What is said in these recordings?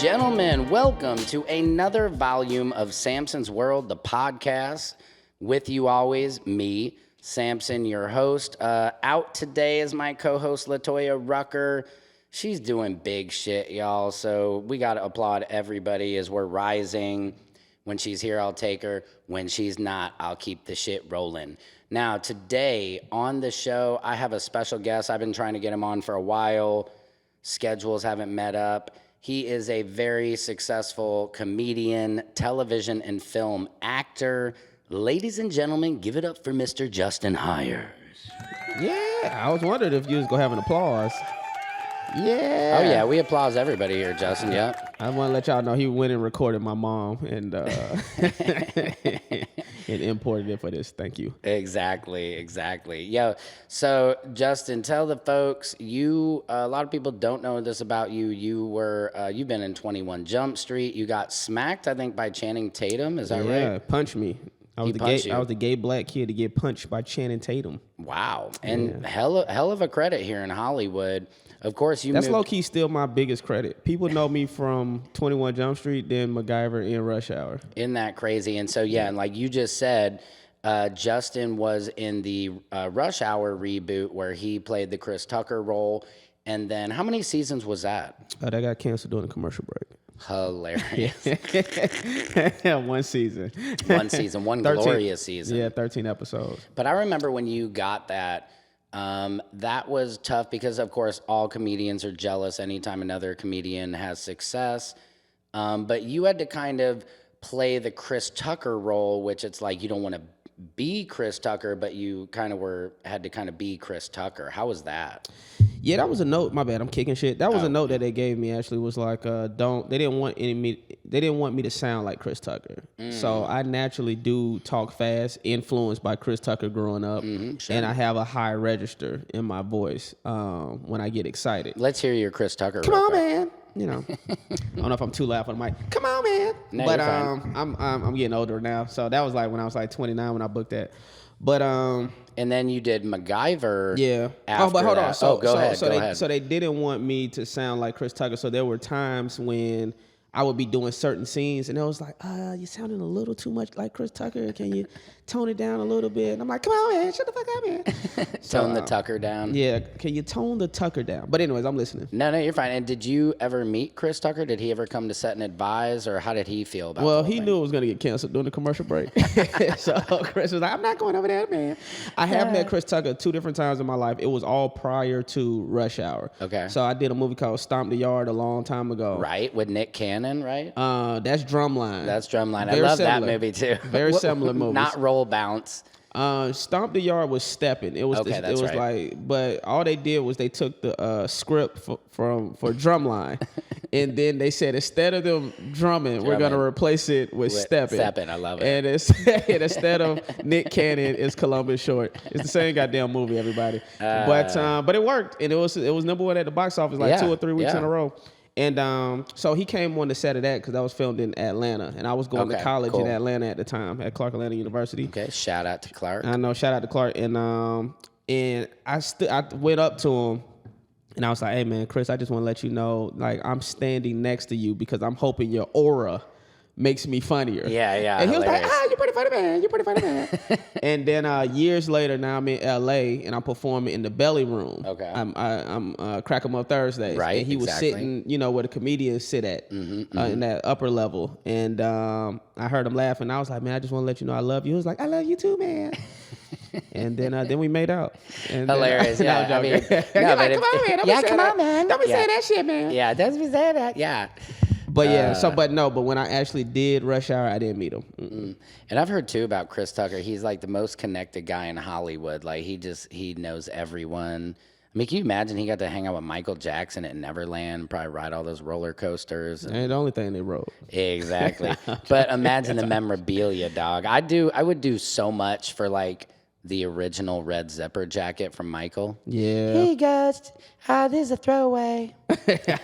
gentlemen, welcome to another volume of Samson's World, the podcast. With you always, me, Samson, your host. Out today is my co-host, Latoya Rucker. She's doing big shit, y'all, so we got to applaud everybody as we're rising. When she's here, I'll take her. When she's not, I'll keep the shit rolling. Now, today on the show, I have a special guest. I've been trying to get him on for a while. Schedules haven't met up. He is a very successful comedian, television and film actor. Ladies and gentlemen, give it up for Mr. Justin HIRES. Yeah, I was wondering if you was going to have an applause. Yeah. Oh, yeah, we applause everybody here, Justin, yep. I want to let y'all know he went and recorded my mom and and imported it for this. Thank you. Exactly. Yo, so Justin, tell the folks, a lot of people don't know this about you. You've been in 21 Jump Street. You got smacked, I think, by Channing Tatum. Is that right? Yeah, punched me. I was the gay black kid to get punched by Channing Tatum. Wow. And hell of a credit here in Hollywood. Of course, That's low-key still my biggest credit. People know me from 21 Jump Street, then MacGyver, and Rush Hour. Isn't that crazy? And so, and like you just said, Justin was in the Rush Hour reboot where he played the Chris Tucker role. And then how many seasons was that? That got canceled during the commercial break. Hilarious. One season. One 13, glorious season. Yeah, 13 episodes. But I remember when you got that, that was tough because, of course, all comedians are jealous anytime another comedian has success. But you had to kind of play the Chris Tucker role, which it's like you don't want to be Chris Tucker, but you kind of had to kind of be Chris Tucker. How was that? Yeah, that was a note. My bad, I'm kicking shit. That was a note that they gave me. Actually, was like, they didn't want me to sound like Chris Tucker. So I naturally do talk fast, influenced by Chris Tucker growing up, and I have a high register in my voice when I get excited. Let's hear your Chris Tucker. Come on, man. You know, I don't know if I'm too loud on the mic. Come on, man. No, but I'm getting older now, so that was like when I was like 29 when I booked that. But and then you did MacGyver. Yeah. After but hold that. on. So go ahead. So they didn't want me to sound like Chris Tucker. So there were times when I would be doing certain scenes, and it was like, you're sounding a little too much like Chris Tucker. Can you tone it down a little bit? And I'm like, come on, man, shut the fuck up, man. Tone the Tucker down. Yeah, can you tone the Tucker down? But anyways, I'm listening. No, you're fine. And did you ever meet Chris Tucker? Did he ever come to set and advise, or how did he feel about it? Well, he knew it was going to get canceled during the commercial break. So Chris was like, I'm not going over there, man. I have met Chris Tucker 2 different times in my life. It was all prior to Rush Hour. Okay. So I did a movie called Stomp the Yard a long time ago. Right, with Nick Cannon, right? That's Drumline. That's Drumline. I love that movie too. Very similar movies. Not Roll Bounce. Stomp the Yard was Steppin'. It was right. like, but all they did was they took the script for Drumline, and then they said instead of them drumming, we're gonna replace it with Steppin'. Steppin', I love it. And instead of Nick Cannon, it's Columbus Short. It's the same goddamn movie, everybody. But it worked, and it was number 1 at the box office like 2 or 3 weeks in a row. And so he came on the set of that because that was filmed in Atlanta, and I was going to college in Atlanta at the time at Clark Atlanta University. Okay, shout out to Clark. I know, shout out to Clark. And I went up to him, and I was like, "Hey man, Chris, I just want to let you know, like, I'm standing next to you because I'm hoping your aura makes me funnier." Yeah. And he was like, "You're pretty funny, man. You're pretty funny, man." And then years later, now I'm in LA and I'm performing in the Belly Room. Okay. I'm Crack 'em Up Thursdays. Right. And he was sitting, where the comedians sit at, in that upper level. And I heard him laughing. I was like, "Man, I just want to let you know I love you." He was like, "I love you too, man." And then we made out. And hilarious. Then, yeah. I mean, come on, man. Don't be saying that shit, man. Yeah, don't be saying that. Yeah. But but when I actually did Rush Hour, I didn't meet him. And I've heard too about Chris Tucker. He's like the most connected guy in Hollywood. Like he knows everyone. I mean, can you imagine he got to hang out with Michael Jackson at Neverland, probably ride all those roller coasters. And the only thing they rode. Exactly. But imagine the memorabilia, dog. I would do so much for like the original red zipper jacket from Michael. Yeah. Hey guys, this is a throwaway.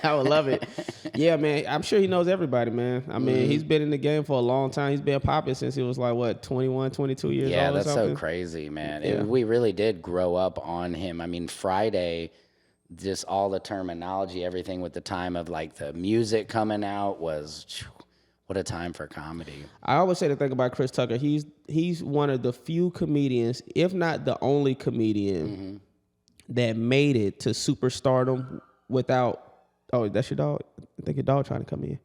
I would love it. Yeah, man. I'm sure he knows everybody, man. I mean, he's been in the game for a long time. He's been popping since he was like, 21, 22 years old. Yeah, or that's something. so crazy, man. Yeah. We really did grow up on him. I mean, Friday, just all the terminology, everything with the time of like the music coming out was, what a time for comedy. I always say the thing about Chris Tucker, he's one of the few comedians, if not the only comedian, that made it to superstardom without. Oh, that's your dog. I think your dog trying to come in.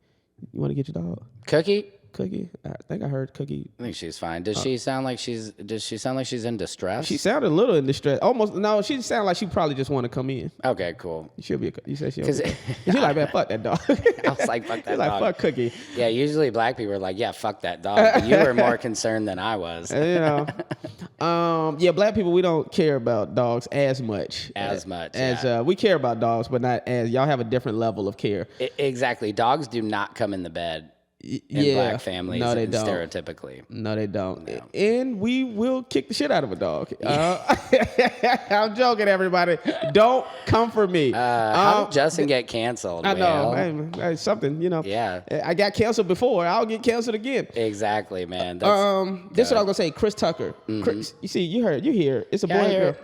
You want to get your dog? Cookie? Cookie? I think I heard Cookie. I think she's fine. Does she sound like she's in distress? She sounded a little in distress. Almost. No, she sounded like she probably just want to come in. Okay, cool. She'll be. You said she'll be. She like, man, fuck that dog. I was like, fuck that dog. Like, fuck Cookie. Yeah, usually black people are like, yeah, fuck that dog. But you were more concerned than I was. Yeah, black people, we don't care about dogs as much. As we care about dogs, but not as y'all have a different level of care. Exactly. Dogs do not come in the bed. In black families, no, they don't. Stereotypically. No, they don't. No. And we will kick the shit out of a dog. I'm joking, everybody. Don't come for me. How did Justin get canceled? I know. Hey, something, Yeah. I got canceled before. I'll get canceled again. Exactly, man. This is what I was going to say. Chris Tucker. Chris, you see, you hear. It's a boy and girl.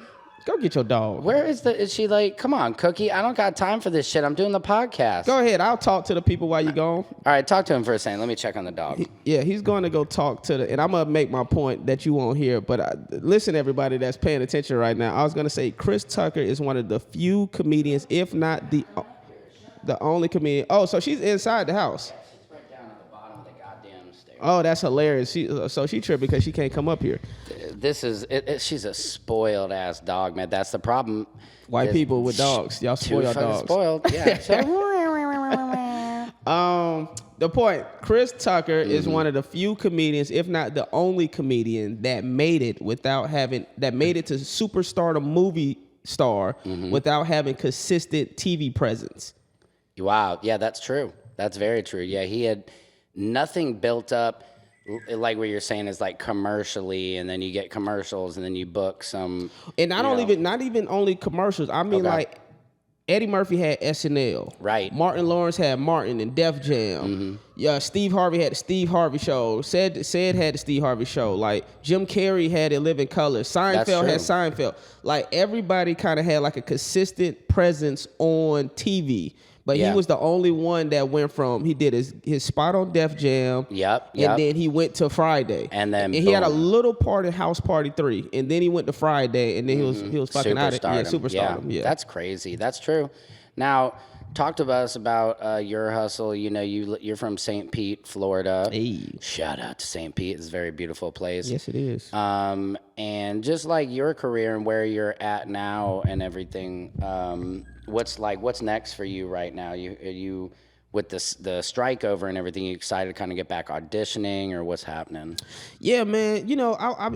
Go get your dog. Where is she like, come on, Cookie, I don't got time for this shit. I'm doing the podcast. Go ahead. I'll talk to the people while you're gone. All right, talk to him for a second. Let me check on the dog. He's going to go talk to and I'm going to make my point that you won't hear, but listen, everybody that's paying attention right now. I was going to say Chris Tucker is one of the few comedians, if not the only comedian. Oh, so she's inside the house. She's right down at the bottom of the goddamn stairs. Oh, that's hilarious. So she tripped because she can't come up here. This is she's a spoiled ass dog, man. That's the problem. White people with dogs, y'all spoil your dogs. Spoiled, yeah. The point, Chris Tucker is one of the few comedians, if not the only comedian, that made it to superstardom movie star without having consistent TV presence. Wow, yeah, that's true. That's very true. Yeah, he had nothing built up. Like what you're saying is like commercially, and then you get commercials, and then you book some. And not even only commercials. I mean, like Eddie Murphy had SNL, right? Martin Lawrence had Martin and Def Jam. Yeah, Steve Harvey had the Steve Harvey Show. Said had the Steve Harvey Show. Like Jim Carrey had In Living Color. Seinfeld had Seinfeld. Like everybody kind of had like a consistent presence on TV. But he was the only one that went from, he did his spot on Def Jam. Yep. And then he went to Friday. And then he had a little part in House Party 3. And then he went to Friday. And then he was fucking out of superstardom. Yeah. That's crazy. That's true. Now, talk to us about your hustle. You're from St. Pete, Florida. Hey. Shout out to St. Pete. It's a very beautiful place. Yes, it is. And just like your career and where you're at now and everything, what's next for you right now? Are you with the strike over and everything, you excited to kind of get back auditioning, or what's happening? Yeah, man.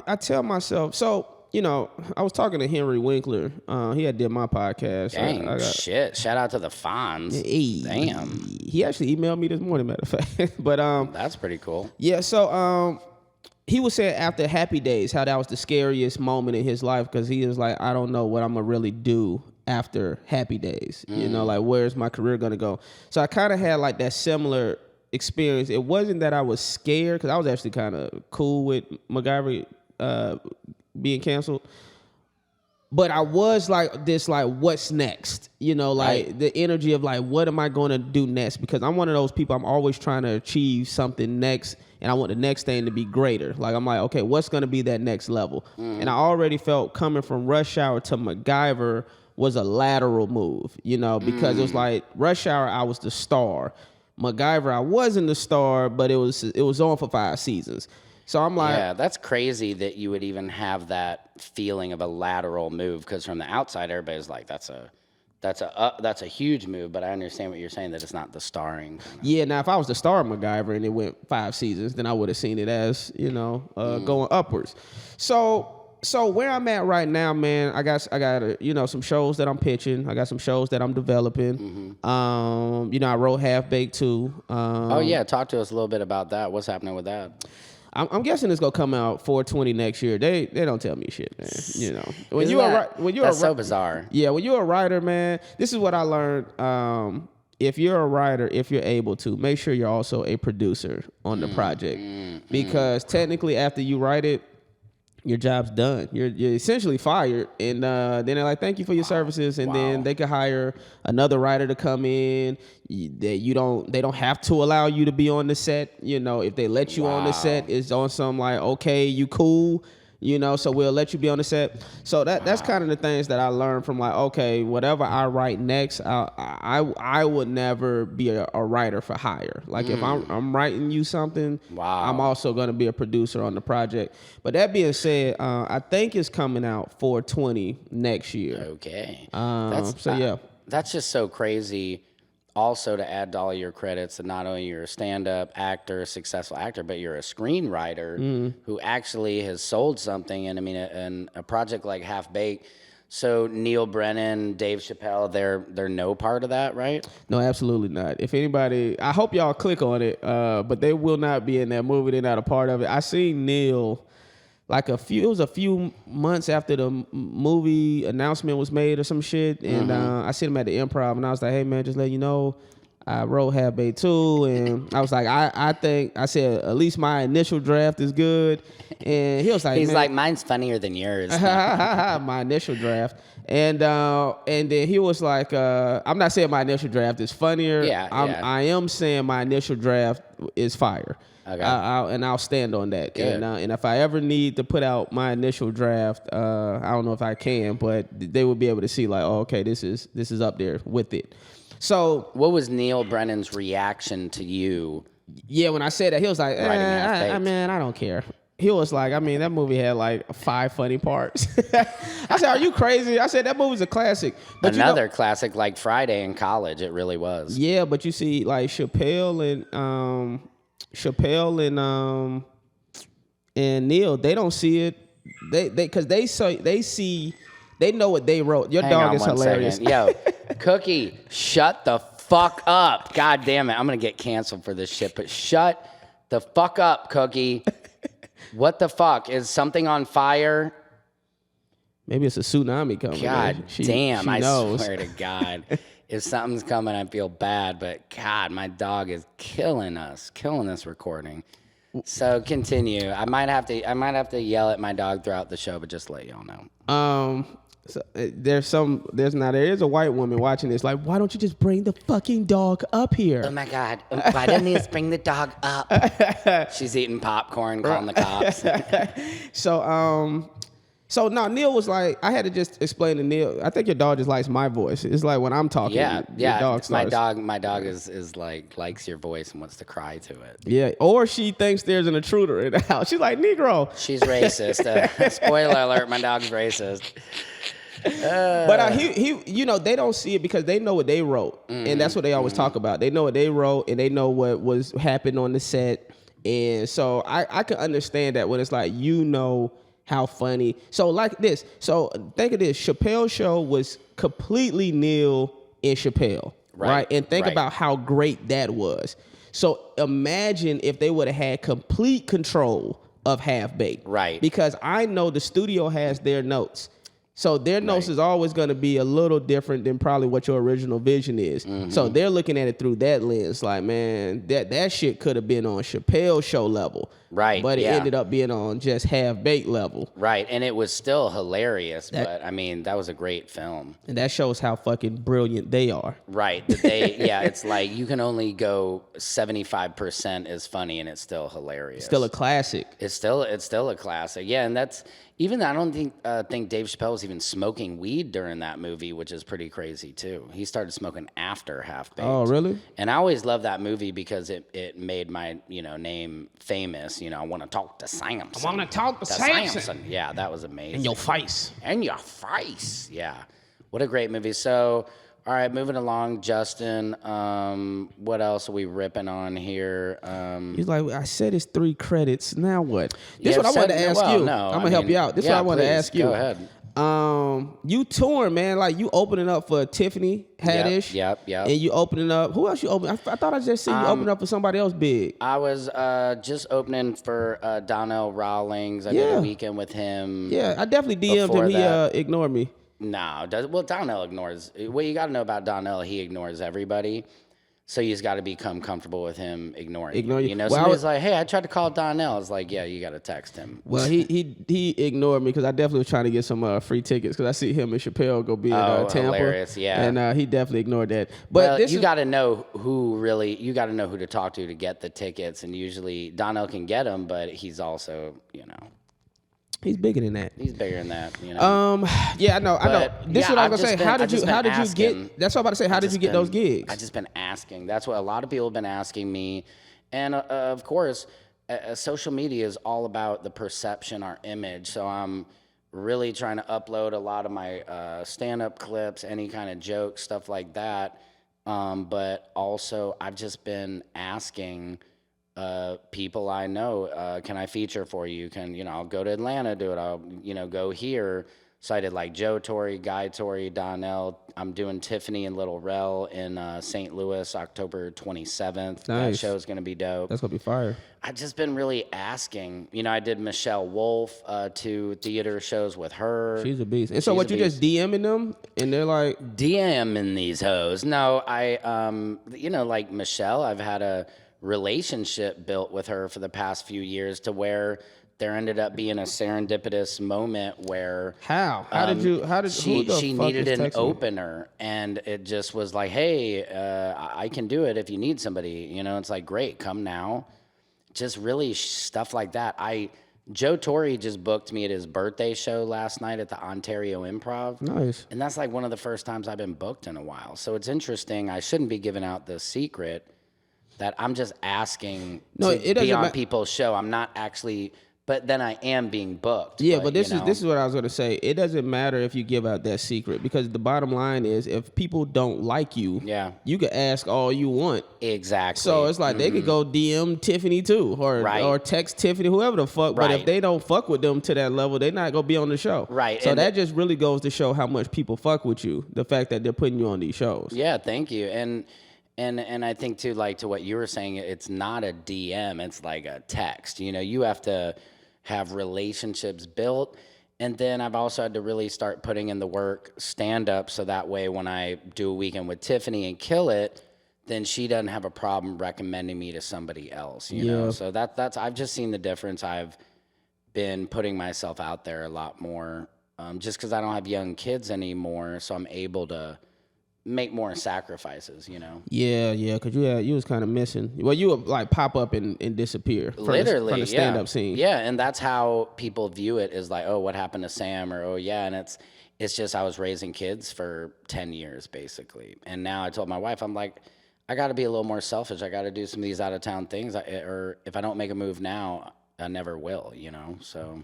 I tell myself, so, I was talking to Henry Winkler. He had did my podcast. Dang, shit. Shout out to the Fonz. Hey, damn. He actually emailed me this morning, matter of fact. But that's pretty cool. Yeah, so he was saying after Happy Days how that was the scariest moment in his life, because he was like, I don't know what I'm gonna really do after Happy Days. Like, where's my career gonna go? So I kind of had like that similar experience. It wasn't that I was scared, because I was actually kind of cool with MacGyver being canceled, but I was like this, like, what's next? Like the energy of like, what am I going to do next? Because I'm one of those people, I'm always trying to achieve something next, and I want the next thing to be greater. Like, I'm like, okay, what's going to be that next level? And I already felt coming from Rush Hour to MacGyver was a lateral move, because it was like Rush Hour, I was the star. MacGyver, I wasn't the star, but it was on for 5 seasons. So I'm like, yeah, that's crazy that you would even have that feeling of a lateral move, because from the outside, everybody's like, that's a huge move. But I understand what you're saying, that it's not the starring. Yeah, now if I was the star of MacGyver and it went 5 seasons, then I would have seen it as going upwards. So where I'm at right now, man, I got some shows that I'm pitching. I got some shows that I'm developing. I wrote Half Baked too. Oh yeah, talk to us a little bit about that. What's happening with that? I'm guessing it's gonna come out 4/20 next year. They don't tell me shit, man. That's so bizarre. Yeah, when you're a writer, man, this is what I learned. If you're a writer, if you're able to, make sure you're also a producer on the project, because technically after you write it, your job's done. You're essentially fired, and then they're like, "Thank you for your services," and then they could hire another writer to come in. They don't have to allow you to be on the set. You know, if they let you on the set, it's on some like, okay, you cool. You know, so we'll let you be on the set. So that's kind of the things that I learned from like, okay, whatever I write next, I would never be a writer for hire. Like if I'm writing you something, I'm also going to be a producer on the project. But that being said, I think it's coming out 4/20 next year. Okay. Yeah. That's just so crazy. Also, to add to all your credits, and not only you're a stand-up actor, successful actor, but you're a screenwriter who actually has sold something. And I mean, a project like Half Baked. So Neil Brennan, Dave Chappelle, they're no part of that, right? No, absolutely not. If anybody, I hope y'all click on it, but they will not be in that movie. They're not a part of it. I seen Neil. Like it was a few months after the movie announcement was made or some shit, and I seen him at the Improv, and I was like, "Hey man, just let you know, I wrote Half Baked too," and I was like, I think I said at least my initial draft is good, and he was like, he's like, mine's funnier than yours. My initial draft, and then he was like, I'm not saying my initial draft is funnier. I am saying my initial draft is fire. Okay. I'll stand on that. And if I ever need to put out my initial draft, I don't know if I can, but they will be able to see like, oh, okay, this is up there with it. So, what was Neil Brennan's reaction to you? Yeah, when I said that, he was like, man, I don't care. He was like, I mean, that movie had like 5 funny parts. I said, are you crazy? I said, that movie's a classic. But another classic like Friday in college, it really was. Yeah, but you see, like Chappelle and Neil, they don't see it. They know what they wrote. Your dog is hilarious. Yo, Cookie, shut the fuck up. God damn it. I'm going to get canceled for this shit, but shut the fuck up, Cookie. What the fuck? Is something on fire? Maybe it's a tsunami coming. God damn, I swear to God. If something's coming, I feel bad, but God, my dog is killing this recording. So continue. I might have to yell at my dog throughout the show, but just to let y'all know. So there is a white woman watching this. Like, why don't you just bring the fucking dog up here? Oh my God! Why didn't he just bring the dog up? She's eating popcorn, calling the cops. So now Neil was like, I had to just explain to Neil. I think your dog just likes my voice. It's like when I'm talking. Yeah. Your dog starts. My dog is like likes your voice and wants to cry to it. Yeah, or she thinks there's an intruder in the house. She's like, Negro. She's racist. Spoiler alert: my dog's racist. But he, they don't see it because they know what they wrote, and that's what they always talk about. They know what they wrote, and they know what was happened on the set, and so I can understand that when it's like how funny. So like this. So think of this. Chappelle's show was completely Neil and Chappelle, right? And think about how great that was. So imagine if they would have had complete control of Half Baked, right? Because I know the studio has their notes. So their notes is always going to be a little different than probably what your original vision is. So they're looking at it through that lens. Like, man, that shit could have been on Chappelle's show level. Right. But it ended up being on just Half Baked level. Right. And it was still hilarious. But I mean, that was a great film. And that shows how fucking brilliant they are. Right. It's like you can only go 75% is funny and it's still hilarious. Still a classic. It's still a classic. Yeah. And that's even, I don't think Dave Chappelle was even smoking weed during that movie, which is pretty crazy too. He started smoking after Half Baked. Oh, really? And I always loved that movie because it made my, name famous. I want to talk to Samson. I want to talk to Samson. Yeah, that was amazing. And your face. Yeah. What a great movie. So, all right, moving along, Justin. What else are we ripping on here? He's like, I said it's 3 credits. Now what? This is what I wanted to ask you. I'm going to help you out. This is what I wanted to ask you. Go ahead. You touring, man. Like, you opening up for Tiffany Haddish. Yep. And you opening up. Who else you opening? I thought I just seen you opening up for somebody else big. I was just opening for Donnell Rawlings. I did a weekend with him. Yeah, I definitely DM'd him. He ignored me. No, Donnell ignores. What you got to know about Donnell, he ignores everybody. So you just got to become comfortable with him ignoring Ignore you. you. You know, Well, somebody's like, hey, I tried to call Donnell. It's like, yeah, you got to text him. Well, he ignored me because I definitely was trying to get some free tickets because I see him and Chappelle go be in Tampa. Hilarious, yeah. And he definitely ignored that. But Well, you got to know who to talk to get the tickets. And usually Donnell can get them, but he's also, he's bigger than that. he's bigger than that, you know. Yeah, I know. This is what I was gonna say. How did you get? That's what I'm about to say. How did you get those gigs? I've just been asking. That's what a lot of people have been asking me, and of course, social media is all about the perception, our image. So I'm really trying to upload a lot of my stand-up clips, any kind of jokes, stuff like that. But also, I've just been asking people I know, can I feature for you? I'll go to Atlanta, do it. I'll, go here. So I did like Joe Torre, Guy Torre, Donnell. I'm doing Tiffany and Little Rel in St. Louis, October 27th. Nice. That show's going to be dope. That's going to be fire. I've just been really asking. I did Michelle Wolf, 2 theater shows with her. She's a beast. And so what, you just DMing them and they're like? DMing these hoes. No, I, like Michelle, I've had a relationship built with her for the past few years to where there ended up being a serendipitous moment where she needed an opener, and it just was like, hey, I can do it if you need somebody. It's like, great, come now. Just really stuff like that. Joe Torre just booked me at his birthday show last night at the Ontario Improv. Nice. And that's like one of the first times I've been booked in a while. So it's interesting. I shouldn't be giving out the secret that I'm just asking to be on people's show. I'm not actually, but then I am being booked. Yeah, but this is what I was going to say. It doesn't matter if you give out that secret, because the bottom line is, if people don't like you, you can ask all you want. Exactly. So it's like they could go DM Tiffany too, or text Tiffany, whoever the fuck. But if they don't fuck with them to that level, they're not going to be on the show. Right. So that just really goes to show how much people fuck with you, the fact that they're putting you on these shows. Yeah, thank you. And I think too, like to what you were saying, it's not a DM, it's like a text. You have to have relationships built. And then I've also had to really start putting in the work stand up, so that way when I do a weekend with Tiffany and kill it, then she doesn't have a problem recommending me to somebody else, you know? So that's I've just seen the difference. I've been putting myself out there a lot more, just because I don't have young kids anymore, so I'm able to make more sacrifices, Yeah, because you was kind of missing. Well, you would like pop up and disappear from the stand-up scene. Yeah, and that's how people view it, is like, oh, what happened to Sam? Or, oh, yeah, and it's just I was raising kids for 10 years, basically. And now I told my wife, I'm like, I got to be a little more selfish. I got to do some of these out-of-town things, or if I don't make a move now, I never will, so...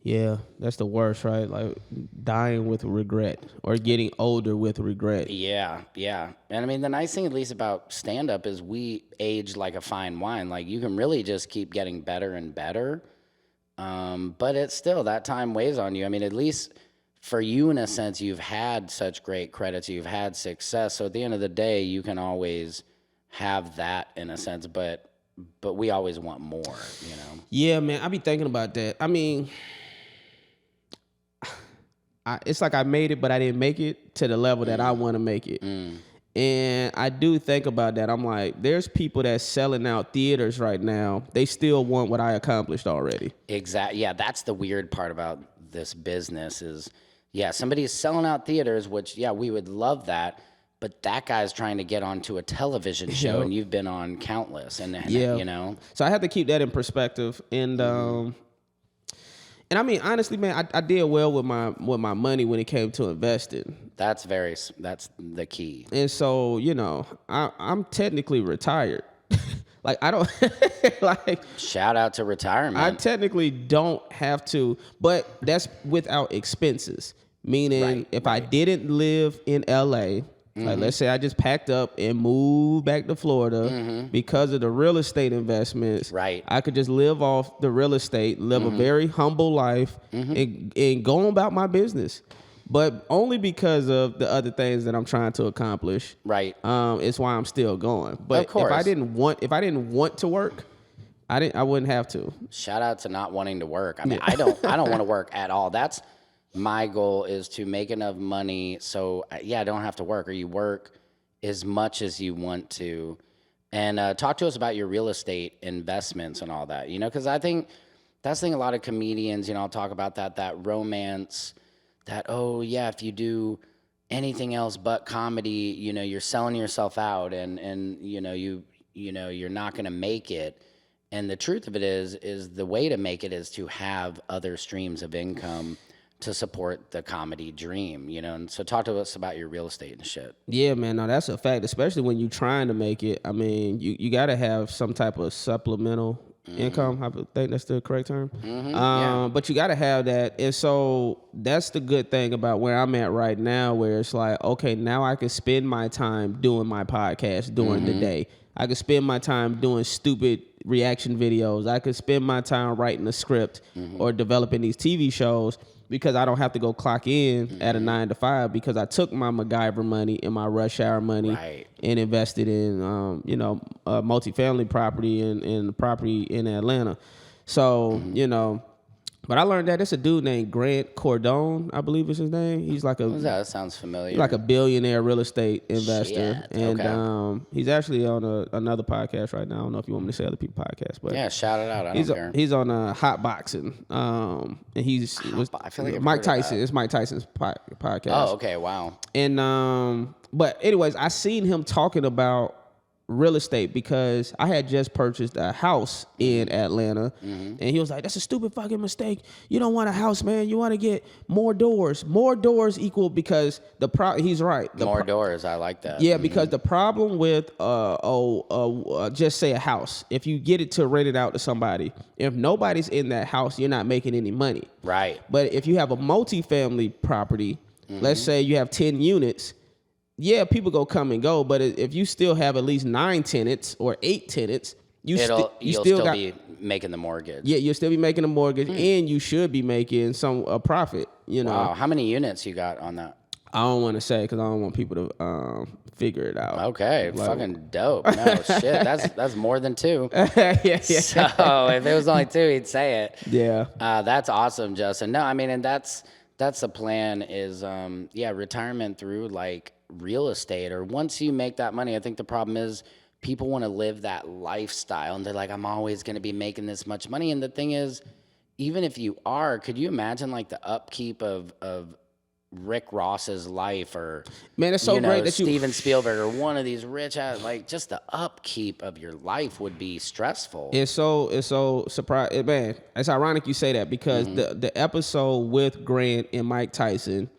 Yeah, that's the worst, right? Like dying with regret or getting older with regret. Yeah. And I mean, the nice thing, at least about stand-up, is we age like a fine wine. Like, you can really just keep getting better and better. But it's still, that time weighs on you. I mean, at least for you, in a sense, you've had such great credits. You've had success. So at the end of the day, you can always have that, in a sense. But we always want more, Yeah, man, I be thinking about that. I mean... it's like I made it, but I didn't make it to the level that I want to make it. And I do think about that. I'm like, there's people that's selling out theaters right now. They still want what I accomplished already. Exactly. Yeah, that's the weird part about this business is, somebody is selling out theaters, which, we would love that. But that guy's trying to get onto a television show, and you've been on countless. And So I have to keep that in perspective. And I mean, honestly, man, I did well with my money when it came to investing. That's the key. And so, I'm technically retired. Like, I don't like. Shout out to retirement. I technically don't have to, but that's without expenses. Meaning, if I didn't live in LA. Like, let's say I just packed up and moved back to Florida because of the real estate investments. Right. I could just live off the real estate, live a very humble life, and go about my business. But only because of the other things that I'm trying to accomplish. Right. It's why I'm still going. But of course. if I didn't want to work, I wouldn't have to. Shout out to not wanting to work. I mean, I don't want to work at all. That's my goal, is to make enough money so I don't have to work, or you work as much as you want to. And talk to us about your real estate investments and all that, because I think that's the thing a lot of comedians, I'll talk about that romance, that, oh, yeah, if you do anything else but comedy, you're selling yourself out and you're not going to make it. And the truth of it is the way to make it is to have other streams of income to support the comedy dream, and so talk to us about your real estate and shit. Yeah, man, no, that's a fact, especially when you're trying to make it. I mean, you got to have some type of supplemental income. I think that's the correct term. But you got to have that. And so that's the good thing about where I'm at right now, where it's like, okay, now I can spend my time doing my podcast during the day. I could spend my time doing stupid reaction videos. I could spend my time writing a script or developing these TV shows, because I don't have to go clock in at a 9 to 5, because I took my MacGyver money and my rush hour money and invested in, multifamily property and property in Atlanta. So, but I learned that it's a dude named Grant Cardone, I believe is his name. He's like that sounds familiar. Like a billionaire real estate investor. Shit, and he's actually on another podcast right now. I don't know if you want me to say other people's podcasts, but yeah, shout it out. I don't care. He's on Hot Boxing. And I feel like Mike Tyson. It's Mike Tyson's podcast. Oh, okay, wow. And but anyways, I seen him talking about real estate because I had just purchased a house in Atlanta, and he was like, "That's a stupid fucking mistake. You don't want a house, man. You want to get more doors. More doors equal because he's right. More doors. I like that. Yeah, because the problem with just say a house, if you get it to rent it out to somebody, if nobody's in that house, you're not making any money. Right. But if you have a multifamily property, let's say you have 10 units. Yeah, people go come and go, but if you still have at least 9 tenants or 8 tenants, you'll still be making the mortgage. Yeah, you'll still be making a mortgage, and you should be making a profit. Wow, how many units you got on that? I don't want to say because I don't want people to figure it out. Okay, fucking dope. No shit, that's more than 2. yeah. So if it was only 2, he'd say it. Yeah. That's awesome, Justin. No, I mean, and that's the plan is retirement through like real estate, or once you make that money. I think the problem is people want to live that lifestyle and they're like, I'm always going to be making this much money. And the thing is, even if you are, could you imagine like the upkeep of Rick Ross's life, or man, it's so great that Steven Spielberg, or one of these rich, like just the upkeep of your life would be stressful. It's so surprising, man. It's ironic you say that because the episode with Grant and Mike Tyson,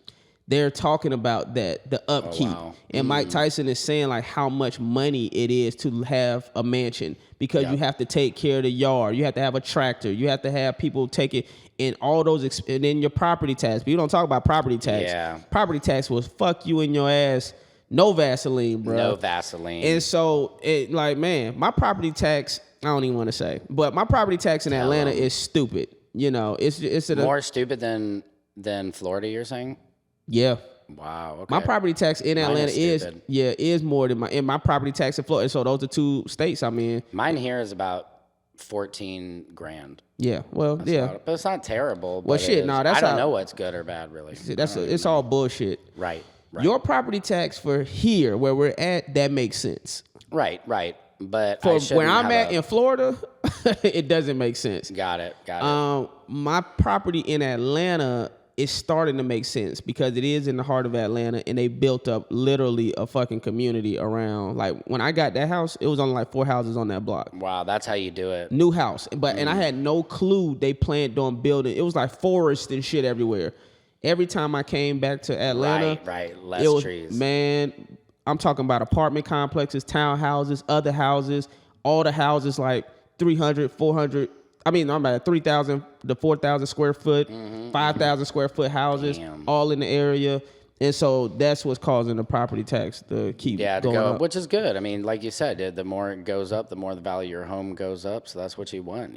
they're talking about the upkeep. Oh, wow. And Mike Tyson is saying like how much money it is to have a mansion, because you have to take care of the yard, you have to have a tractor, you have to have people take it, and all those, and then your property tax. But you don't talk about property tax. Yeah. Property tax was fuck you in your ass. No Vaseline, bro. No Vaseline. And so, man, my property tax, I don't even want to say, but my property tax in Atlanta is stupid. It's more stupid than Florida, you're saying? Yeah. Wow. Okay. My property tax in Atlanta is more than my property tax in Florida. So those are 2 states I'm in. Mine here is about $14,000. Yeah. Well, but it's not terrible. Well, shit. No, I don't know what's good or bad, really. It's all bullshit. Right. Your property tax for here, where we're at, that makes sense. Right. But for where I'm at in Florida, it doesn't make sense. Got it. My property in Atlanta is starting to make sense because it is in the heart of Atlanta, and they built up literally a fucking community around. Like when I got that house, it was only like 4 houses on that block. Wow, that's how you do it. New house, and I had no clue they planned on building. It was like forest and shit everywhere. Every time I came back to Atlanta, right, less trees. Man, I'm talking about apartment complexes, townhouses, other houses, all the houses like 300, 400. I'm about 3,000 to 4,000 square foot, 5,000 square foot houses, all in the area. And so that's what's causing the property tax to keep going up. Which is good. I mean, like you said, the more it goes up, the more the value of your home goes up. So that's what you want,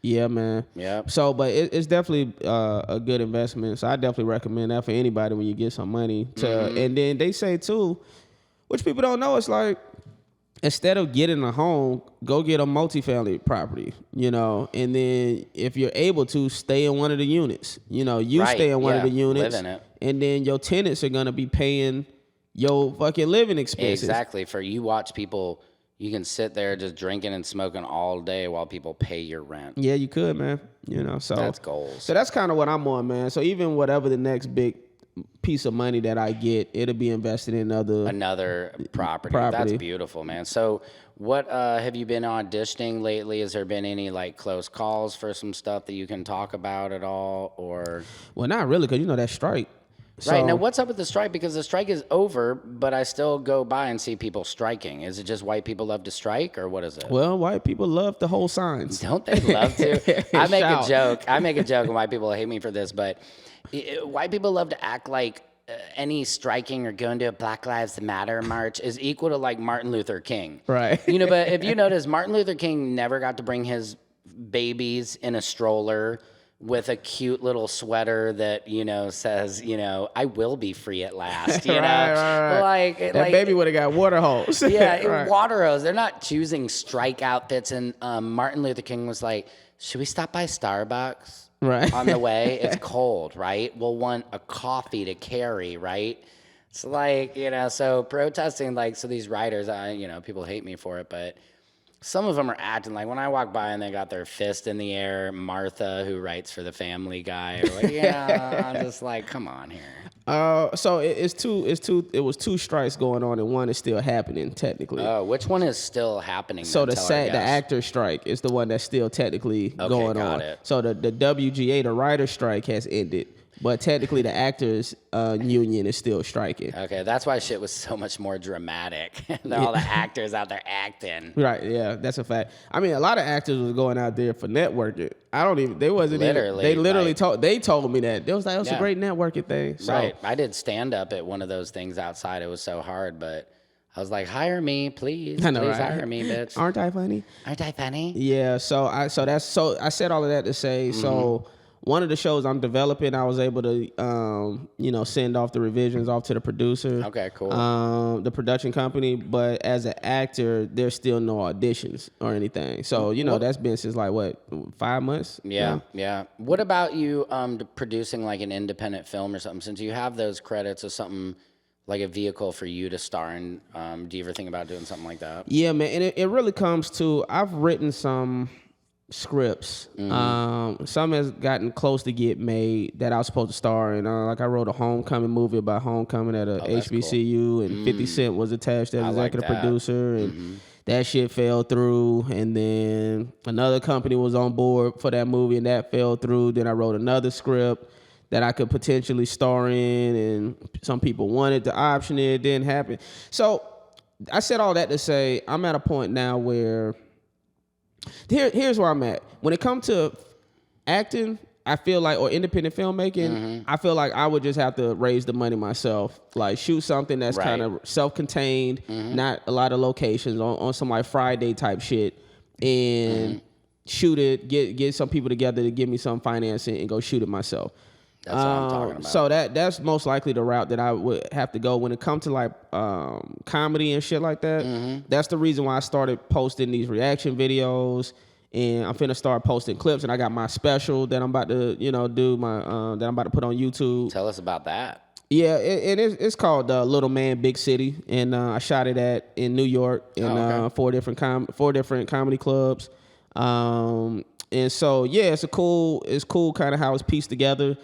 Yeah, man. Yeah. So, but it's definitely a good investment. So I definitely recommend that for anybody when you get some money. And then they say too, which people don't know, it's like, instead of getting a home, go get a multifamily property, and then if you're able to, stay in one of the units. Stay in one of the units. Live in it. And then your tenants are going to be paying your fucking living expenses. Exactly. For you watch people, you can sit there just drinking and smoking all day while people pay your rent. Yeah, you could, man. You know, so that's goals. So that's kind of what I'm on, man. So even whatever the next big piece of money that I get, it'll be invested in another property. That's beautiful, man. So what have you been auditioning lately? Has there been any like close calls for some stuff that you can talk about at all, or? Well, not really, because you know that strike. Right. Now, what's up with the strike? Because the strike is over, but I still go by and see people striking. Is it just white people love to strike, or what is it? Well, white people love to hold signs. Don't they love to? I make a joke. I make a joke, and white people hate me for this, but white people love to act like any striking or going to a Black Lives Matter march is equal to like Martin Luther King. Right. You know, but if you notice, Martin Luther King never got to bring his babies in a stroller with a cute little sweater that, you know, says, you know, I will be free at last, you know? Right. Like that baby would have got water hose. Yeah, right. Water hose. They're not choosing strike outfits. And Martin Luther King was like, should we stop by Starbucks on the way? It's cold, right? We'll want a coffee to carry, right? It's like, you know, so protesting, like, so these writers, you know, people hate me for it, but some of them are acting like when I walk by and they got their fist in the air, Martha, who writes for the Family Guy, or like, yeah, I'm just like, come on here. So it was two strikes going on, and one is still happening technically. Oh, which one is still happening? So the actor strike is the one that's still technically going on. It. So the WGA, the writer strike, has ended. But technically, the actors union is still striking. Okay, that's why shit was so much more dramatic. All the actors out there acting. Right, yeah, that's a fact. I mean, a lot of actors was going out there for networking. They told me that. They was like, it's a great networking thing. So. Right, I did stand up at one of those things outside. It was so hard, but I was like, hire me, please. I know, please right? Hire me, bitch. Aren't I funny? Aren't I funny? Yeah, I said all of that to say, so one of the shows I'm developing, I was able to, send off the revisions off to the producer. Okay, cool. The production company, but as an actor, there's still no auditions or anything. So, that's been since like, 5 months? Yeah. What about you producing like an independent film or something? Since you have those credits as something like a vehicle for you to star in, do you ever think about doing something like that? Yeah, man. And it really comes to, I've written some scripts. Some has gotten close to get made that I was supposed to star in. Like I wrote a homecoming movie about homecoming at a HBCU, cool. And 50 Cent was attached as executive producer, and that shit fell through. And then another company was on board for that movie, and that fell through. Then I wrote another script that I could potentially star in, and some people wanted to option it. It didn't happen. So I said all that to say I'm at a point now where here's where I'm at. When it comes to acting, I feel like, or independent filmmaking, I feel like I would just have to raise the money myself. Like shoot something that's kind of self-contained, not a lot of locations, on some like Friday type shit, and shoot it, get some people together to give me some financing and go shoot it myself. That's what I'm talking about. So that's most likely the route that I would have to go when it comes to like comedy and shit like that. That's the reason why I started posting these reaction videos, and I'm finna start posting clips. And I got my special that I'm about to do that I'm about to put on YouTube. Tell us about that. Yeah, it's called Little Man Big City, and I shot it in New York in 4 different comedy clubs. And so it's cool kind of how it's pieced together.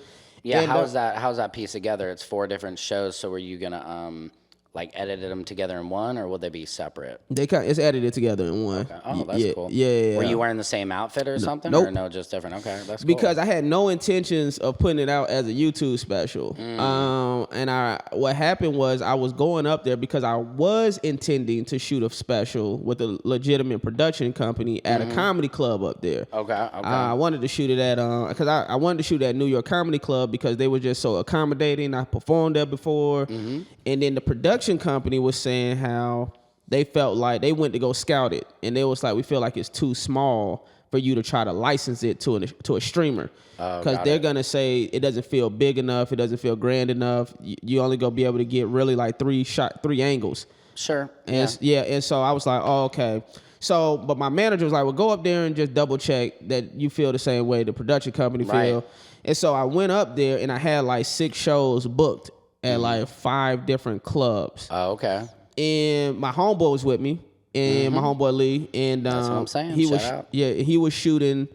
Yeah, and how's that pieced together? It's 4 different shows. So were you gonna like edited them together in one, or will they be separate? It's edited together in one. Okay. Oh, that's cool. Yeah. Were you wearing the same outfit or something? Nope. Or no, just different? Okay, that's cool. Because I had no intentions of putting it out as a YouTube special. And what happened was I was going up there because I was intending to shoot a special with a legitimate production company at a comedy club up there. Okay. I wanted to shoot it at because I wanted to shoot at New York Comedy Club because they were just so accommodating. I performed there before, and then the production company was saying how they felt like they went to go scout it, and they was like, we feel like it's too small for you to try to license it to a streamer, because they're gonna say it doesn't feel big enough, it doesn't feel grand enough. You only gonna be able to get really like 3 angles. Sure. And and so I was like, oh, okay. So, but my manager was like, well, go up there and just double check that you feel the same way the production company feel. And so I went up there and I had like 6 shows booked at like 5 different clubs. Oh, okay. And my homeboy was with me, and my homeboy Lee, and That's what I'm saying. he Shout was out. he was shooting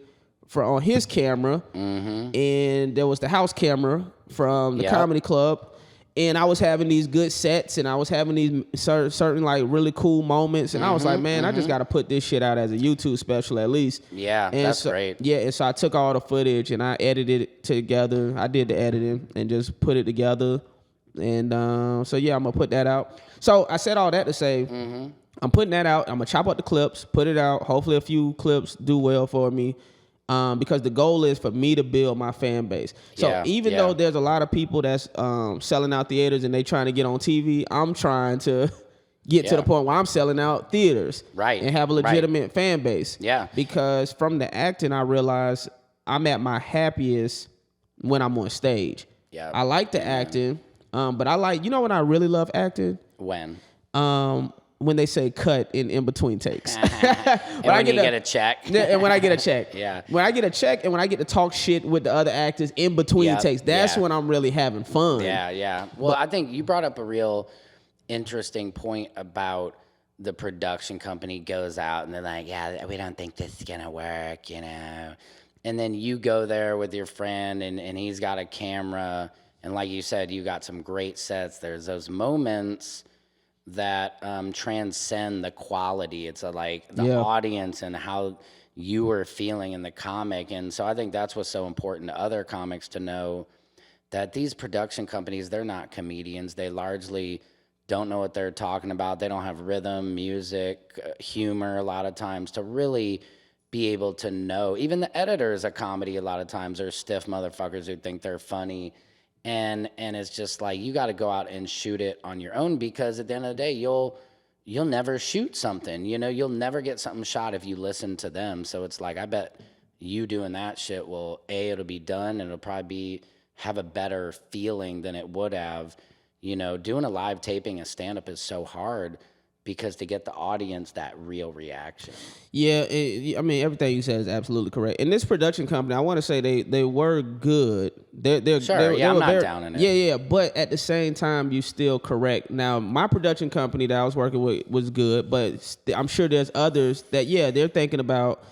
on his camera, and there was the house camera from the comedy club. And I was having these good sets, and I was having these certain like really cool moments, and I was like, man, I just got to put this shit out as a YouTube special at least. Yeah, and that's great. Yeah, and so I took all the footage and I edited it together. I did the editing and just put it together, and so yeah, I'm gonna put that out. So I said all that to say, I'm putting that out. I'm gonna chop up the clips, put it out. Hopefully, a few clips do well for me. Because the goal is for me to build my fan base. So even though there's a lot of people that's selling out theaters and they trying to get on TV, I'm trying to get to the point where I'm selling out theaters, and have a legitimate fan base. Yeah. Because from the acting, I realized I'm at my happiest when I'm on stage. Yeah. I like the acting, but I like, you know when I really love acting? When they say cut in between takes. When I get a check. And when I get a check. Yeah. When I get a check and when I get to talk shit with the other actors in between takes, that's when I'm really having fun. Yeah. Well, I think you brought up a real interesting point about the production company goes out and they're like, yeah, we don't think this is going to work, you know. And then you go there with your friend and he's got a camera. And like you said, you got some great sets. There's those moments that transcend the quality. It's like the audience and how you were feeling in the comic. And so I think that's what's so important to other comics to know, that these production companies, they're not comedians. They largely don't know what they're talking about. They don't have rhythm, music, humor a lot of times to really be able to know. Even the editors of comedy a lot of times are stiff motherfuckers who think they're funny. And it's just like, you got to go out and shoot it on your own, because at the end of the day, you'll never shoot something. You know, you'll never get something shot if you listen to them. So it's like, I bet you doing that shit will, it'll be done, and it'll probably have a better feeling than it would have. You know, doing a live taping of stand-up is so hard, because to get the audience that real reaction. Yeah, I mean, everything you said is absolutely correct. And this production company, I want to say they were good. I'm not down in it. Yeah, but at the same time, you still correct. Now, my production company that I was working with was good, but I'm sure there's others that, they're thinking about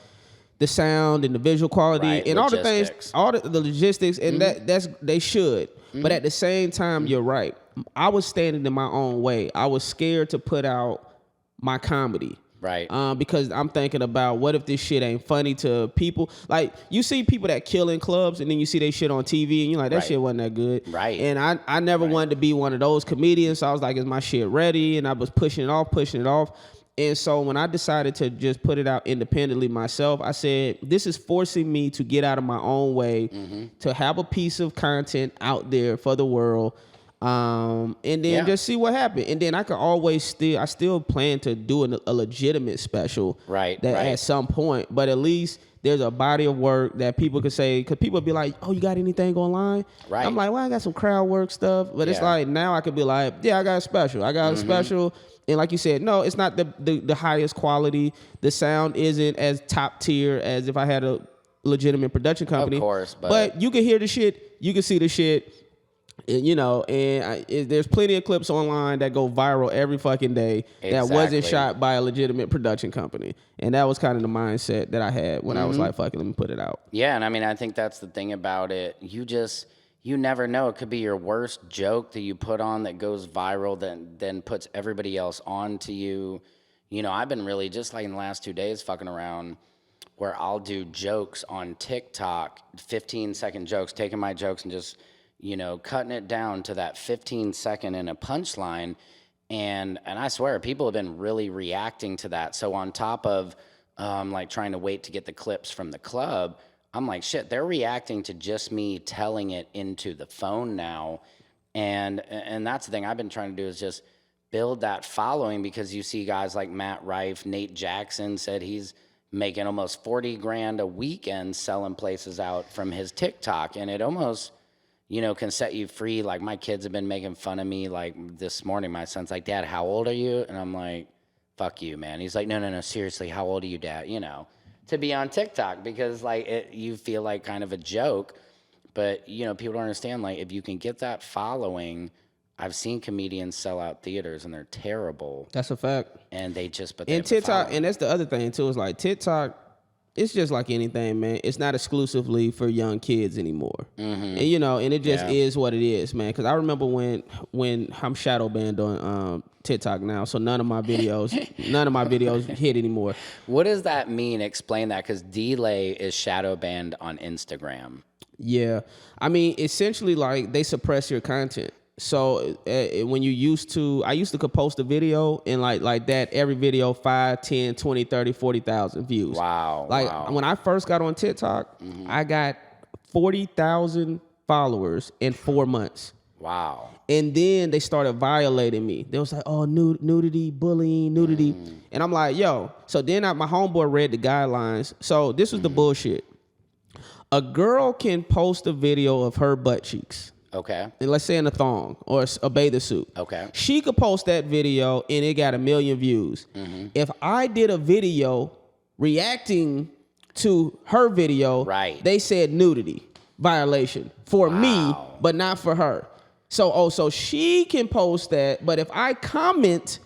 the sound and the visual quality and all the things, all the logistics, and that's they should. But at the same time, you're right. I was standing in my own way. I was scared to put out my comedy. Right. Because I'm thinking about, what if this shit ain't funny to people? Like, you see people that kill in clubs, and then you see they shit on TV, and you're like, that shit wasn't that good. Right. And I never wanted to be one of those comedians. So I was like, is my shit ready? And I was pushing it off. And so when I decided to just put it out independently myself, I said, this is forcing me to get out of my own way, to have a piece of content out there for the world, and then just see what happened. And then I could always I still plan to do a legitimate special at some point, but at least there's a body of work that people could say, because people be like, oh, you got anything online? Right. I'm like, well, I got some crowd work stuff, but it's like, now I could be like, yeah, I got a special. And like you said, no, it's not the highest quality. The sound isn't as top tier as if I had a legitimate production company. Of course, but you can hear the shit, you can see the shit, you know. And there's plenty of clips online that go viral every fucking day that wasn't shot by a legitimate production company. And that was kind of the mindset that I had when I was like, fuck it, let me put it out. Yeah, and I mean, I think that's the thing about it. You never know. It could be your worst joke that you put on that goes viral, that then puts everybody else on to you. You know, I've been really, just like in the last 2 days, fucking around, where I'll do jokes on TikTok, 15-second jokes, taking my jokes and just, you know, cutting it down to that 15-second in a punchline. And I swear, people have been really reacting to that. So on top of like trying to wait to get the clips from the club, I'm like, shit, they're reacting to just me telling it into the phone now. And that's the thing I've been trying to do, is just build that following, because you see guys like Matt Rife, Nate Jackson said he's making almost $40,000 a weekend selling places out from his TikTok. And it almost, you know, can set you free. Like, my kids have been making fun of me. Like this morning, my son's like, Dad, how old are you? And I'm like, fuck you, man. He's like, no, seriously, how old are you, Dad? You know, to be on TikTok, because like you feel like kind of a joke, but you know, people don't understand, like, if you can get that following I've seen comedians sell out theaters and they're terrible. That's a fact. And they just, but And they have a TikTok, following. and that's the other thing too. Is like TikTok, it's just like anything, man. It's not exclusively for young kids anymore. And you know, and it just is what it is, man. Because I remember when I'm shadow banned on TikTok now, so none of my videos hit anymore. What does that mean? Explain that, because Delay is shadow banned on Instagram. Yeah, I mean, essentially, like they suppress your content. So when I used to post a video and like that, every video 5, 10, 20, 30, 40,000 views. Wow. Like when I first got on TikTok, I got 40,000 followers in 4 months. Wow. And then they started violating me. They was like, oh, nudity, bullying, nudity. And I'm like, yo. So then my homeboy read the guidelines. So this was the bullshit. A girl can post a video of her butt cheeks. Okay. And let's say in a thong or a bathing suit. Okay. She could post that video and it got 1 million views. If I did a video reacting to her video, right, they said nudity violation for me, but not for her. So she can post that, but if I comment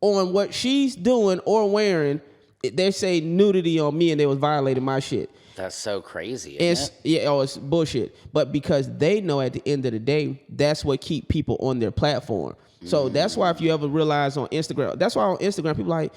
on what she's doing or wearing, they say nudity on me and they was violating my shit. That's so crazy, isn't it? Yeah, it's bullshit. But because they know at the end of the day, that's what keep people on their platform. So that's why if you ever realize on Instagram, that's why on Instagram people like,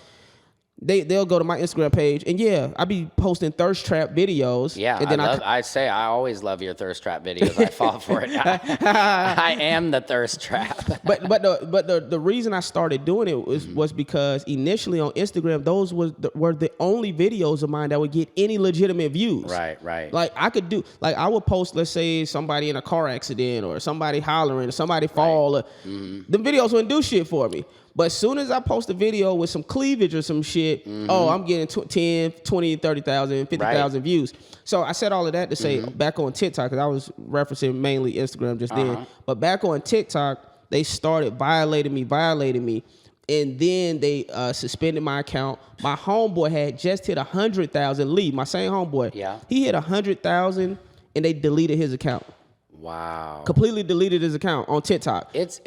they'll go to my Instagram page and I be posting thirst trap videos. Yeah, and then I always love your thirst trap videos. I fall for it. I am the thirst trap. but the reason I started doing it was because initially on Instagram those were the only videos of mine that would get any legitimate views. Right. Like I would post, let's say somebody in a car accident or somebody hollering or somebody fall. The videos wouldn't do shit for me. But as soon as I post a video with some cleavage or some shit, I'm getting 10, 20, 30,000, 50,000 views. So I said all of that to say back on TikTok, because I was referencing mainly Instagram just then. But back on TikTok, they started violating me. And then they suspended my account. My homeboy had just hit 100,000. Lee, my same homeboy. Yeah. He hit 100,000 and they deleted his account. Wow. Completely deleted his account on TikTok. It's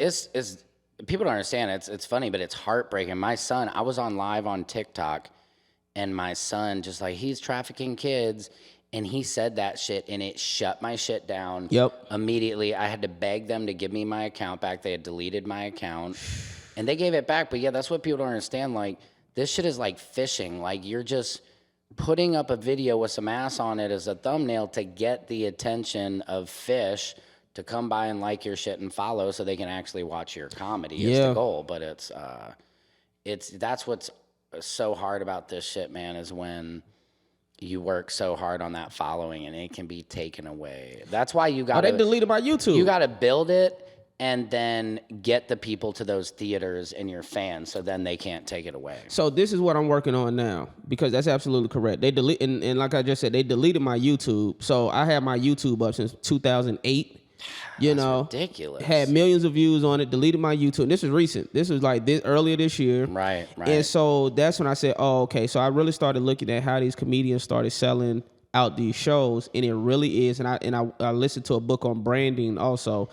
people don't understand. It's funny, but it's heartbreaking. My son, I was on live on TikTok, and my son just like, he's trafficking kids, and he said that shit, and it shut my shit down. Yep. Immediately, I had to beg them to give me my account back. They had deleted my account, and they gave it back. But yeah, that's what people don't understand. Like, this shit is like phishing. Like, you're just putting up a video with some ass on it as a thumbnail to get the attention of fish to come by and like your shit and follow so they can actually watch your comedy is the goal. But that's what's so hard about this shit, man, is when you work so hard on that following and it can be taken away. That's why you got they deleted my YouTube. You got to build it and then get the people to those theaters and your fans so then they can't take it away. So this is what I'm working on now, because that's absolutely correct. They delete and like I just said, they deleted my YouTube. So I had my YouTube up since 2008. That's ridiculous. Had millions of views on it, deleted my YouTube. This is recent. This was like earlier this year. Right. And so that's when I said, oh, okay. So I really started looking at how these comedians started selling out these shows, and it really is. And I listened to a book on branding also,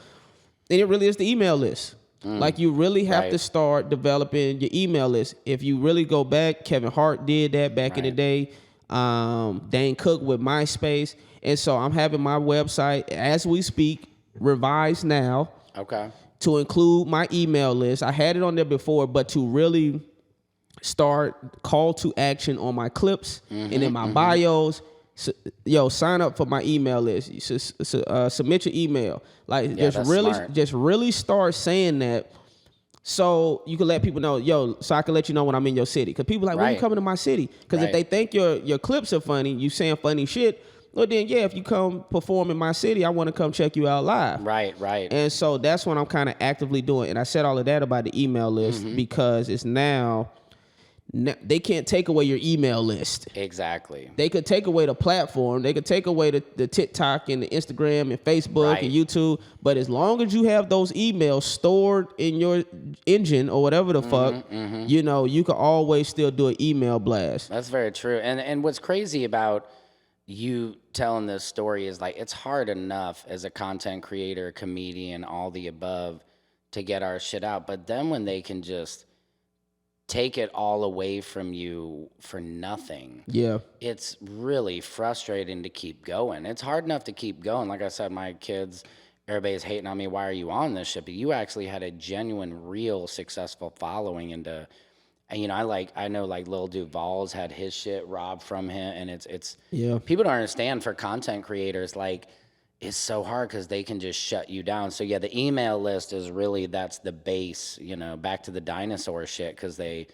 and it really is the email list. Like, you really have to start developing your email list. If you really go back, Kevin Hart did that back in the day. Dane Cook with MySpace. And so I'm having my website as we speak revised now. Okay. To include my email list. I had it on there before, but to really start call to action on my clips and in my bios. So, sign up for my email list. Submit your email. Like, just really start saying that, so you can let people know, so I can let you know when I'm in your city. Because people are like, when you coming to my city? Because if they think your clips are funny, you saying funny shit, well then, if you come perform in my city, I want to come check you out live. Right. And so that's what I'm kind of actively doing. And I said all of that about the email list because it's now, they can't take away your email list. Exactly. They could take away the platform. They could take away the TikTok and the Instagram and Facebook and YouTube. But as long as you have those emails stored in your engine or whatever the fuck, you can always still do an email blast. That's very true. And what's crazy about you telling this story is, like, it's hard enough as a content creator, comedian, all the above, to get our shit out. But then when they can just take it all away from you for nothing, Yeah. it's really frustrating to keep going. It's hard enough to keep going. Like I said, my kids, everybody's hating on me. Why are you on this shit? But you actually had a genuine, real successful following into, and I know like Lil Duval's had his shit robbed from him, and it's Yeah. people don't understand for content creators, like it's so hard because they can just shut you down. So yeah, the email list is really, that's the base, back to the dinosaur shit, because they,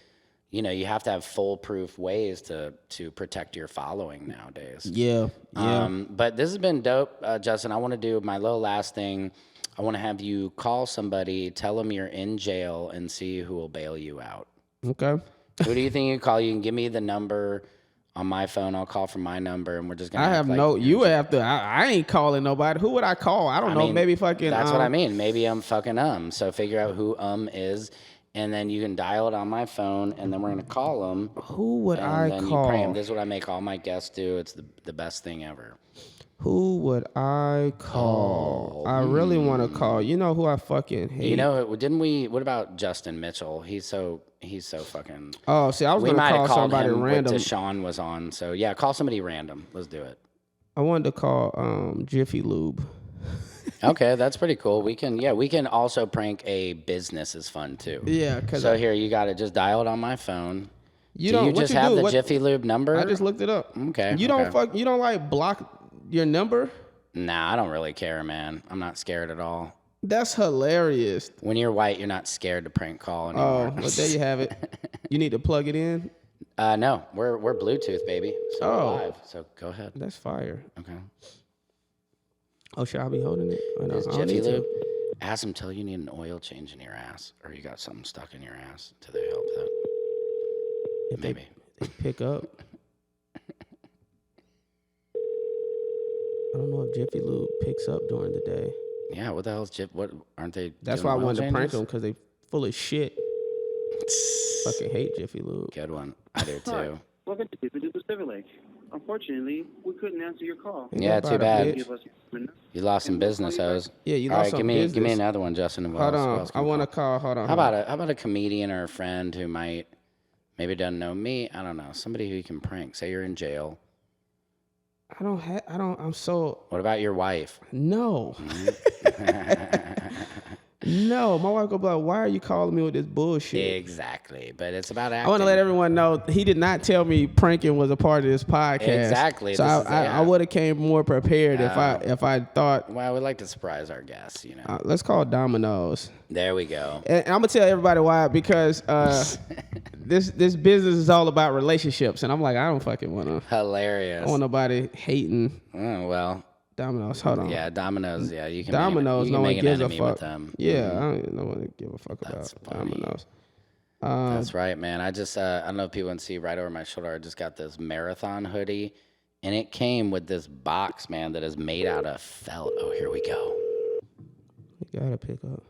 you have to have foolproof ways to protect your following nowadays. Yeah. Yeah. But this has been dope, Justin. I want to do my little last thing. I want to have you call somebody, tell them you're in jail, and see who will bail you out. Okay. Who do you think you call? You can give me the number on my phone. I'll call from my number, and we're just gonna. I have no. You would have to. I ain't calling nobody. Who would I call? I don't know. mean, Maybe fucking. That's what I mean. Maybe I'm fucking. So figure out who is, and then you can dial it on my phone, and then we're gonna call them. Who would and I then call? You pray 'em. This is what I make all my guests do. It's the best thing ever. Who would I call? I really want to call. You know who I fucking hate? Didn't we? What about Justin Mitchell? He's so fucking. Oh, see, I was We gonna might call have called somebody him random. when Deshaun was on. So yeah, call somebody random. Let's do it. I wanted to call Jiffy Lube. Okay, that's pretty cool. We can also prank a business is fun too. Yeah, cause So here, you got to just dial it on my phone. you Do don't. you What just you have do? the What, Jiffy Lube number? I just looked it up. Okay. You don't fuck. You don't like block your number. Nah, I don't really care, man. I'm not scared at all. That's hilarious. When you're white, you're not scared to prank call anymore. Oh, well, there you have it. You need to plug it in. No, we're Bluetooth, baby. So we're live. So go ahead. That's fire. Okay. Oh, should I be holding it? Or no, Is I don't Jiffy need to. Lube? Ask them till you need an oil change in your ass, or you got something stuck in your ass. Do they help that? If Maybe. they pick up. I don't know if Jiffy Lube picks up during the day. Yeah. What the hell is Jiffy? What aren't they? That's doing why I oil wanted to prank changes? them because they full of shit. Fucking hate Jiffy Lube. Good one. I do Hi. too. Welcome to Jiffy Lube Lake. Unfortunately, we couldn't answer your call. Yeah, About too a bad. bitch. Give us your number. You lost some business, hoes. Yeah, you All lost right, some give me business. another one, Justin. Who Hold else- who on. else I can want to call. Hold on. How about a comedian or a friend who might maybe doesn't know me? I don't know. Somebody who you can prank. Say you're in jail. I'm so. What about your wife? No. No. My wife go be like, why are you calling me with this bullshit? Exactly. But it's about acting. I want to let everyone know he did not tell me pranking was a part of this podcast. Exactly. So This is- I would have came more prepared if I thought. Well, we like to surprise our guests, Let's call Domino's. There we go. And I'm gonna tell everybody why, because this business is all about relationships, and I'm like, I don't fucking want to. Hilarious. I don't want nobody hating Oh, well, Domino's. Hold on. yeah, Domino's. Yeah, you can. Domino's. You No can one make an gives a enemy fuck. with them. Yeah, I don't even know what to give a fuck That's about funny. Domino's. That's right, man. I just I don't know if people can see right over my shoulder. I just got this marathon hoodie, and it came with this box, man, that is made out of felt. Oh, here we go. You gotta pick up.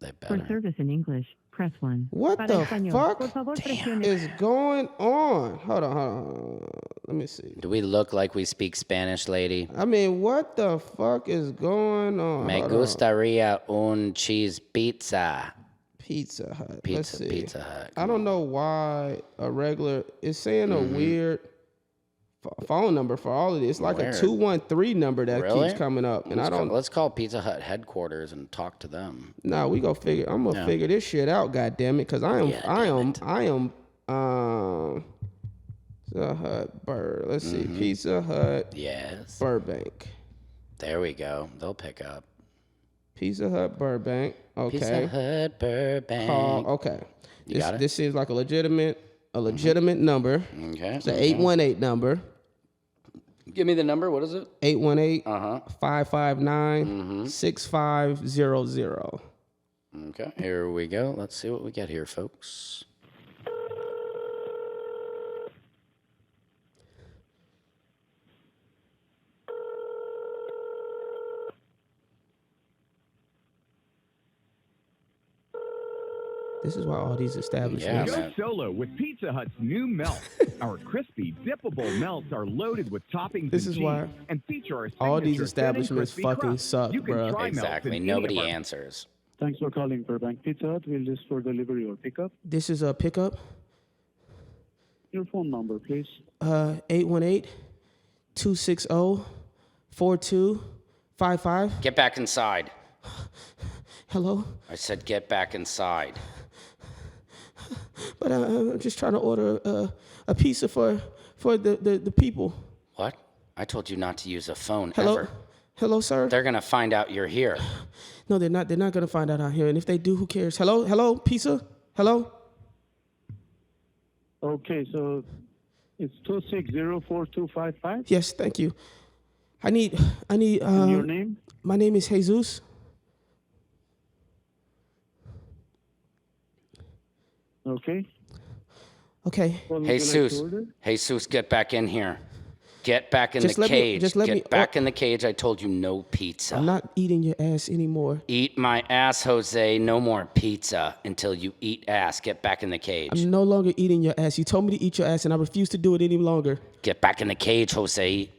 They For better. service in English, press 1. What Para the español, fuck por favor, presione. is going on? Hold on. Let me see. Do we look like we speak Spanish, lady? I mean, what the fuck is going on? Me Hold on. gustaría un cheese pizza. Pizza Hut. Let's Pizza, see. Pizza Hut. I don't know why a regular is saying a weird phone number for all of this. It's like Weird. a 213 number that Really? keeps coming up, and I don't. Let's call Pizza Hut headquarters and talk to them. Nah, we go figure. I'm gonna figure this shit out. God damn it, because I am. Pizza Hut Let's see, Pizza Hut Yes. Burbank. There we go. They'll pick up. Pizza Hut Burbank. Okay. Pizza Hut Burbank. Okay. You got it? This seems like a legitimate number. Okay. It's an 818 number. Give me the number. What is it? 818-559-6500. Okay. Here we go. Let's see what we get here, folks. This is why all these establishments. Yeah, man. Go solo with Pizza Hut's new melts. Our crispy, dippable melts are loaded with toppings This and is cheese why and feature our all these signature establishments thin and crispy fucking crust. suck, You can bruh. try melts Exactly. in any Nobody of our- answers. Thanks for calling Burbank Pizza Hut. We'll just for delivery or pickup. This is a pickup. Your phone number, please. 818-260-4255. Get back inside. Hello? I said get back inside. But I'm just trying to order a pizza for the people. What? I told you not to use a phone Hello? ever. Hello, sir? They're going to find out you're here. No, they're not. They're not going to find out out here. And if they do, who cares? Hello? Hello? Pizza? Hello? Okay, so it's 260-4255. Yes, thank you. I need, And your name? my name is Jesus. Okay. Okay. What would you like to Jesus, order? Jesus, get back in here. Get back in Just the let me- cage. just let me- Get back in the cage. I told you no pizza. I'm not eating your ass anymore. Eat my ass, Jose. No more pizza until you eat ass. Get back in the cage. I'm no longer eating your ass. You told me to eat your ass, and I refuse to do it any longer. Get back in the cage, Jose.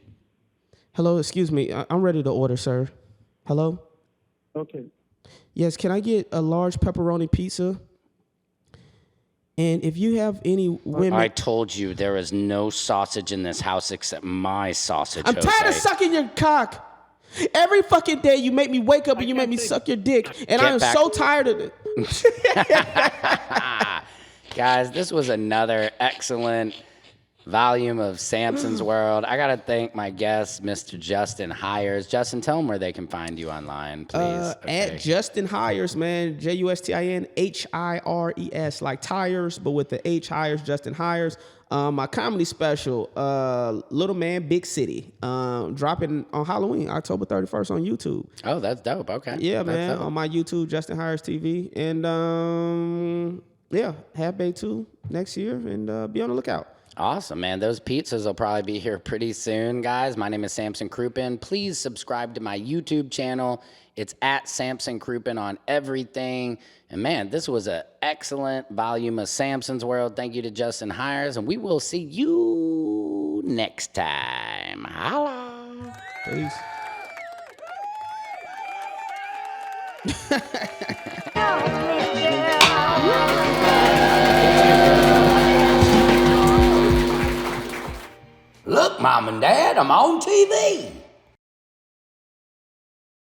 Hello, excuse me. I'm ready to order, sir. Hello? Okay. Yes, can I get a large pepperoni pizza? And if you have any women... I told you there is no sausage in this house except my sausage, I'm Jose. tired of sucking your cock. Every fucking day you make me wake up and you make me suck your dick. And I am back. so tired of it. Guys, this was another excellent volume of Samson's World. I got to thank my guest, Mr. Justin Hires. Justin, tell them where they can find you online, please. At Justin Hires, man. JUSTIN HIRES, like tires, but with the H Hires, Justin Hires. My comedy special, Little Man, Big City, dropping on Halloween, October 31st on YouTube. Oh, that's dope. Okay. Yeah, That's man, dope. on my YouTube, Justin Hires TV. And yeah, Half Bay 2 next year, and be on the lookout. Awesome, man. Those pizzas will probably be here pretty soon, guys. My name is Samson Krupin. Please subscribe to my YouTube channel. It's at Samson Krupin on everything. And man, this was an excellent volume of Samson's World. Thank you to Justin Hires, and we will see you next time. Holla. Peace. Look, Mom and Dad, I'm on TV.